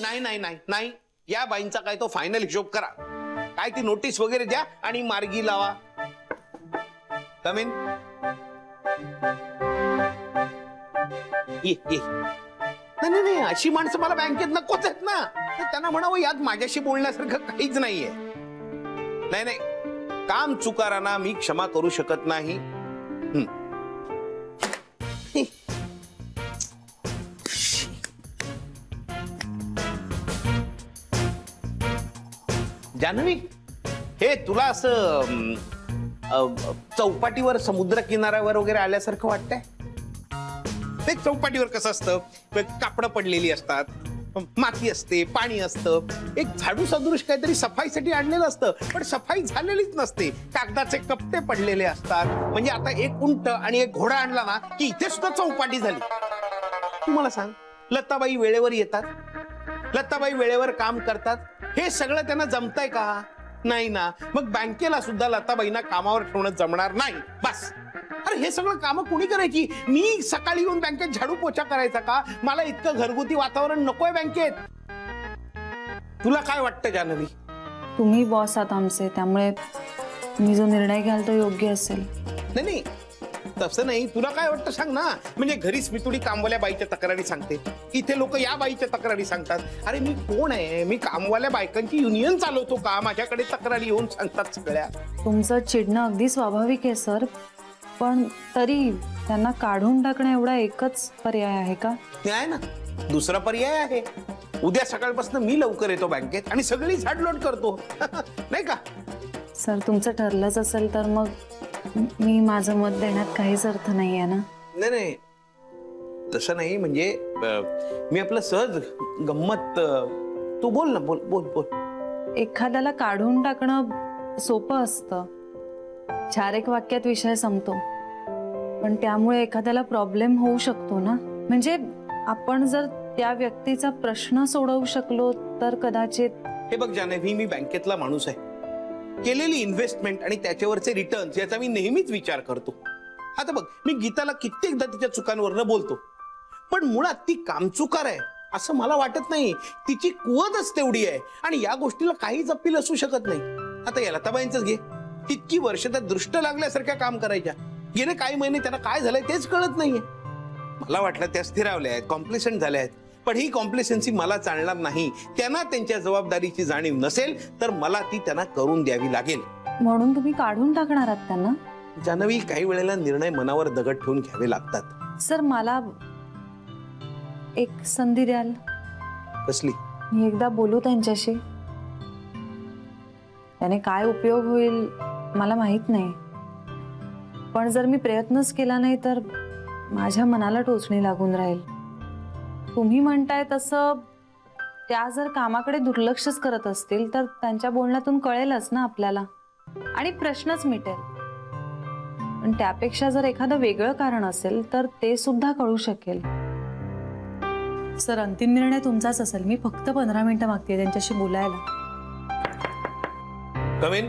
नाही नाही नाही नाही, या बाईंचा काय तो फायनल हिशोब करा, काय ती नोटीस वगैरे द्या आणि मार्गी लावा. कम इन. ये. नाही नाही, अशी माणसं मला बँकेत नकोच आहेत ना. त्यांना म्हणावं यात माझ्याशी बोलण्यासारखं काहीच नाहीये. नाही नाही, काम चुकारांना मी क्षमा करू शकत नाही. जान्हवी, हे तुला असं चौपाटीवर समुद्र किनाऱ्यावर वगैरे आल्यासारखं वाटतंय? ते चौपाटीवर कसं असतं, कापडं पडलेली असतात, माती असते, पाणी असतं, एक झाडू सदृश काहीतरी सफाईसाठी आणलेलं असतं, पण सफाई झालेलीच नसते, कागदाचे कप्पे पडलेले असतात. म्हणजे आता एक उंट आणि एक घोडा आणला ना की इथे सुद्धा चौपाटी झाली. तू मला सांग, लताबाई वेळेवर येतात, लताबाई वेळेवर काम करतात, हे सगळं त्यांना जमतंय का? नाही ना. मग बँकेला सुद्धा लताबाईंना कामावर ठेवणं जमणार नाही. बस. अरे हे सगळं काम कुणी करायची? मी सकाळी येऊन बँकेत झाडू पोछा करायचा का? मला इतकं घरगुती वातावरण नकोय बँकेत. तुला काय वाटतं जान्हवी? तुम्ही बॉस आहात आमचे, त्यामुळे मी जो निर्णय घ्याल तो योग्य असेल. नाही नाही, तसं नाही. तुला काय वाटतं सांग ना. म्हणजे घरीच मी तुझी कामवाल्या बाईच्या तक्रारी सांगते, इथे लोक या बाईच्या तक्रारी सांगतात. अरे मी कोण आहे? मी कामवाल्या बायकांची युनियन चालवतो का? माझ्याकडे तक्रारी येऊन सांगतात सगळ्या. तुमचं चिडणं अगदी स्वाभाविक आहे सर, पण तरी त्यांना काढून टाकणं एवढा एकच पर्याय आहे का? आहे ना, दुसरा पर्याय आहे. उद्या सकाळपासून मी लवकर येतो बँकेत आणि सगळी झाडलोट करतो. नाही का सर? तुमचं ठरलंच असेल तर मग मी माझं मत देण्यात काहीच अर्थ नाही आहे ना. नाही नाही, तसं नाही. म्हणजे मी आपलं सहज गंमत. तू बोल ना, बोल बोल बोल. एखाद्याला काढून टाकणं सोपं असतं, 4-1 वाक्यात विषय संपतो, पण त्यामुळे एखाद्याला प्रॉब्लेम होऊ शकतो ना. म्हणजे आपण जर त्या व्यक्तीचा प्रश्न सोडवू शकलो तर कदाचित. हे बघ जान्हवी, मी बँकेतला माणूस आहे. केलेली इन्व्हेस्टमेंट आणि त्याच्यावरचे रिटर्न्स याचा मी नेहमीच विचार करतो. आता बघ, मी गीताला कित्येकदा तिच्या चुकांवरनं बोलतो, पण मुळात ती कामचुकार आहे असं मला वाटत नाही. तिची कुवतच तेवढी आहे आणि या गोष्टीला काहीच अपील असू शकत नाही. आता या लताबाईंचंच घे, इतकी वर्ष त्या दृष्ट लागल्यासारख्या काम करायच्या, गेले काही महिने त्यांना काय झालंय तेच कळत नाहीये. मला वाटलं त्या स्थिरावल्या आहेत, कॉम्प्लेसंट झाल्या आहेत, पण ही कॉम्प्लेसन्सी मला चालणार नाही. त्यांना त्यांच्या जबाबदारीची जाणीव नसेल तर मला ती त्यांना करून द्यावी लागेल. म्हणून तुम्ही काढून टाकणार आहात त्यांना? जान्हवी, काही वेळेला निर्णय मनावर दगड ठेवून घ्यावे लागतात. सर, मला एक संधी द्याल? कसली? मी एकदा बोलू त्यांच्याशी. त्याने काय उपयोग होईल मला माहित नाही, पण जर मी प्रयत्नच केला नाही तर माझ्या मनाला टोचणी लागून राहील. तुम्ही म्हणताय तसं त्या जर कामाकडे दुर्लक्षच करत असतील तर त्यांच्या बोलण्यातून कळेलच ना आपल्याला, आणि प्रश्नच मिटेल. पण त्यापेक्षा जर एखादं वेगळं कारण असेल तर ते सुद्धा कळू शकेल. सर, अंतिम निर्णय तुमचाच असेल. मी फक्त 15 मिनिटं मागते त्यांच्याशी बोलायला. कम इन.